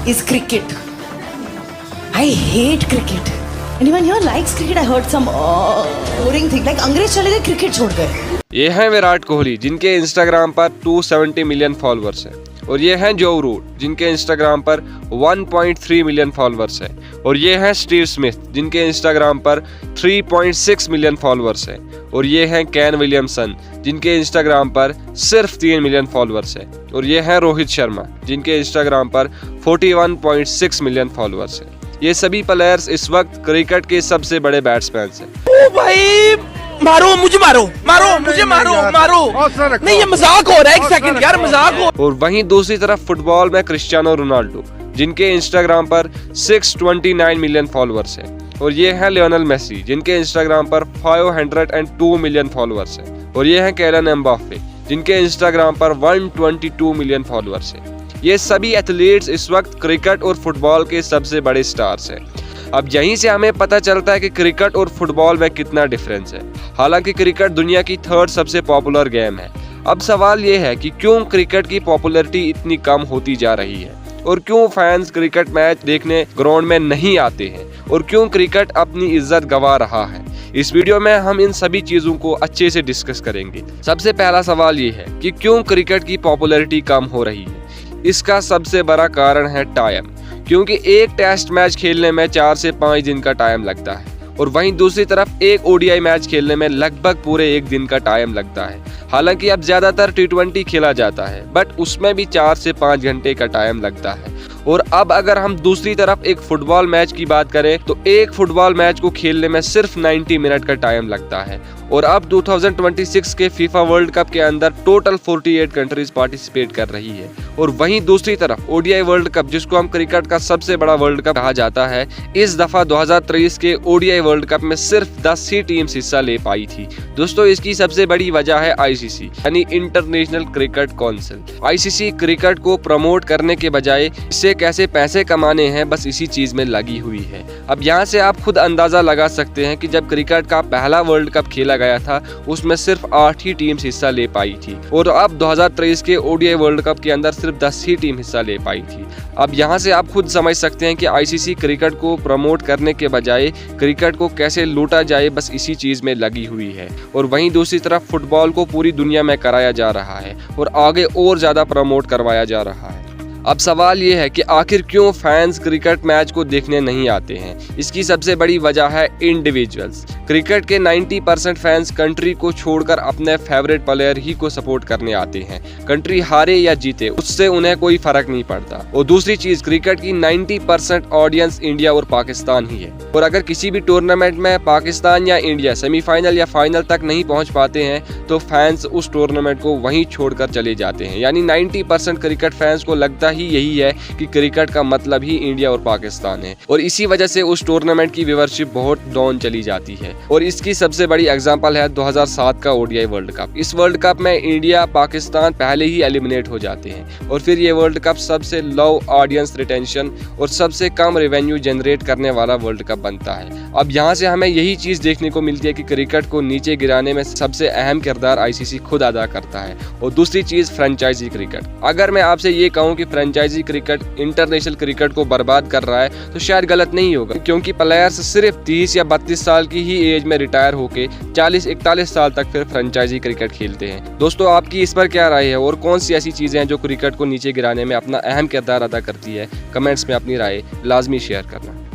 is cricket. I hate cricket. Anyone here likes cricket? I heard some boring thing like अंग्रेज चले गए cricket छोड़ गए. ये हैं विराट कोहली जिनके इंस्टाग्राम पर 270 मिलियन फॉलोअर्स हैं, और ये हैं जो रूट जिनके इंस्टाग्राम पर 1.3 मिलियन फॉलोअर्स हैं, और ये हैं स्टीव स्मिथ जिनके इंस्टाग्राम पर 3.6 मिलियन फॉलोअर्स हैं, और ये हैं केन विलियमसन जिनके इंस्टाग्राम पर सिर्फ 3 मिलियन फॉलोअर्स हैं, और ये हैं रोहित शर्मा जिनके इंस्टाग्राम पर 41.6 मिलियन फॉलोअर्स हैं. ये सभी प्लेयर्स इस वक्त क्रिकेट के सबसे बड़े बैट्समैन हैं. ओ भाई मारो मुझे, मारो मुझे, मारो नहीं, ये मजाक हो रहा है. एक सेकंड यार, मजाक हो. और वहीं दूसरी तरफ फुटबॉल में क्रिस्टियानो रोनाल्डो जिनके इंस्टाग्राम पर 629 मिलियन फॉलोअर्स हैं, और ये हैं लियोनेल मेसी जिनके इंस्टाग्राम पर 502 मिलियन फॉलोअर्स हैं, और ये हैं केलियन एम्बाप्पे जिनके इंस्टाग्राम पर 122 मिलियन फॉलोअर्स हैं. ये सभी एथलीट्स इस वक्त क्रिकेट और फुटबॉल के सबसे बड़े स्टार्स हैं. अब यहीं से हमें पता चलता है कि क्रिकेट और फुटबॉल में कितना डिफरेंस है. हालांकि क्रिकेट दुनिया की 3rd सबसे पॉपुलर गेम है. अब सवाल ये है कि क्यों क्रिकेट की पॉपुलैरिटी इतनी कम होती जा रही है, और क्यों फैंस क्रिकेट मैच देखने ग्राउंड में नहीं आते हैं, और क्यों क्रिकेट अपनी इज्जत गंवा रहा है. इस वीडियो में हम इन सभी चीजों को अच्छे से डिस्कस करेंगे. सबसे पहला सवाल ये है कि क्यों क्रिकेट की पॉपुलैरिटी कम हो रही है. इसका सबसे बड़ा कारण है टाइम, क्योंकि एक टेस्ट मैच खेलने में 4 से 5 दिन का टाइम लगता है, और वहीं दूसरी तरफ एक ओडीआई मैच खेलने में लगभग पूरे 1 दिन का टाइम लगता है. हालांकि अब ज्यादातर T20 खेला जाता है, बट उसमें भी 4 से 5 घंटे का टाइम लगता है. और अब अगर हम दूसरी तरफ एक फुटबॉल मैच की बात करें तो एक फुटबॉल मैच को खेलने में सिर्फ 90 मिनट का टाइम लगता है. और अब 2026 के फीफा वर्ल्ड कप के अंदर टोटल 48 कंट्रीज पार्टिसिपेट कर रही है. और वहीं दूसरी तरफ ओडीआई वर्ल्ड कप, जिसको हम क्रिकेट का सबसे बड़ा वर्ल्ड कप कहा जाता है, इस दफा 2023 के ओडीआई वर्ल्ड कप में सिर्फ 10 ही टीम्स हिस्सा ले पाई थी. दोस्तों, इसकी सबसे बड़ी वजह है आईसीसी यानी international cricket council. ICC cricket को प्रमोट करने के बजाय इससे कैसे पैसे कमाने हैं, बस इसी चीज में लगी हुई है. अब यहाँ से आप खुद अंदाजा लगा सकते हैं कि जब क्रिकेट का पहला वर्ल्ड कप खेला गया था उसमें सिर्फ 8 ही टीम्स हिस्सा ले पाई थी, और अब 2023 के ओडीआई वर्ल्ड कप के अंदर सिर्फ 10 ही टीम हिस्सा ले पाई थी. अब यहाँ से आप खुद समझ सकते हैं कि आईसीसी क्रिकेट को प्रमोट करने के बजाय क्रिकेट को कैसे लूटा जाए, बस इसी चीज में लगी हुई है. और वहीं दूसरी तरफ फुटबॉल को पूरी दुनिया में कराया जा रहा है और आगे और ज्यादा प्रमोट करवाया जा रहा है. अब सवाल ये है कि आखिर क्यों फैंस क्रिकेट मैच को देखने नहीं आते हैं. इसकी सबसे बड़ी वजह है इंडिविजुअल्स. क्रिकेट के 90% फैंस कंट्री को छोड़कर अपने फेवरेट प्लेयर ही को सपोर्ट करने आते हैं. कंट्री हारे या जीते उससे उन्हें कोई फर्क नहीं पड़ता. और दूसरी चीज, क्रिकेट की 90% ऑडियंस इंडिया और पाकिस्तान ही है. और अगर किसी भी टूर्नामेंट में पाकिस्तान या इंडिया सेमीफाइनल या फाइनल तक नहीं पहुंच पाते हैं तो फैंस उस टूर्नामेंट को वहीं छोड़कर चले जाते हैं. यानी 90% क्रिकेट फैंस को लगता ही यही है कि क्रिकेट का मतलब ही इंडिया और पाकिस्तान है, और इसी वजह से उस टूर्नामेंट की व्यूअरशिप बहुत डाउन चली जाती है. और इसकी सबसे बड़ी एग्जांपल है 2007 का ओडीआई वर्ल्ड कप. इस वर्ल्ड कप में इंडिया पाकिस्तान पहले ही एलिमिनेट हो जाते हैं, और फिर ये वर्ल्ड कप सबसे लो ऑडियंस रिटेंशन और सबसे कम रेवेन्यू जनरेट करने वाला वर्ल्ड कप बनता है. अब यहाँ से हमें यही चीज देखने को मिलती है कि क्रिकेट को नीचे गिराने में सबसे अहम किरदार आईसीसी खुद अदा करता है. और दूसरी चीज, फ्रेंचाइजी क्रिकेट. अगर मैं आपसे ये कहूँ कि फ्रेंचाइजी क्रिकेट इंटरनेशनल क्रिकेट को बर्बाद कर रहा है तो शायद गलत नहीं होगा, क्योंकि प्लेयर्स सिर्फ 30 या 32 साल की ही एज में रिटायर होके 40-41 साल तक फिर फ्रेंचाइजी क्रिकेट खेलते हैं. दोस्तों, आपकी इस पर क्या राय है, और कौन सी ऐसी चीजें हैं जो क्रिकेट को नीचे गिराने में अपना अहम किरदार अदा करती है? कमेंट्स में अपनी राय लाजमी शेयर करना.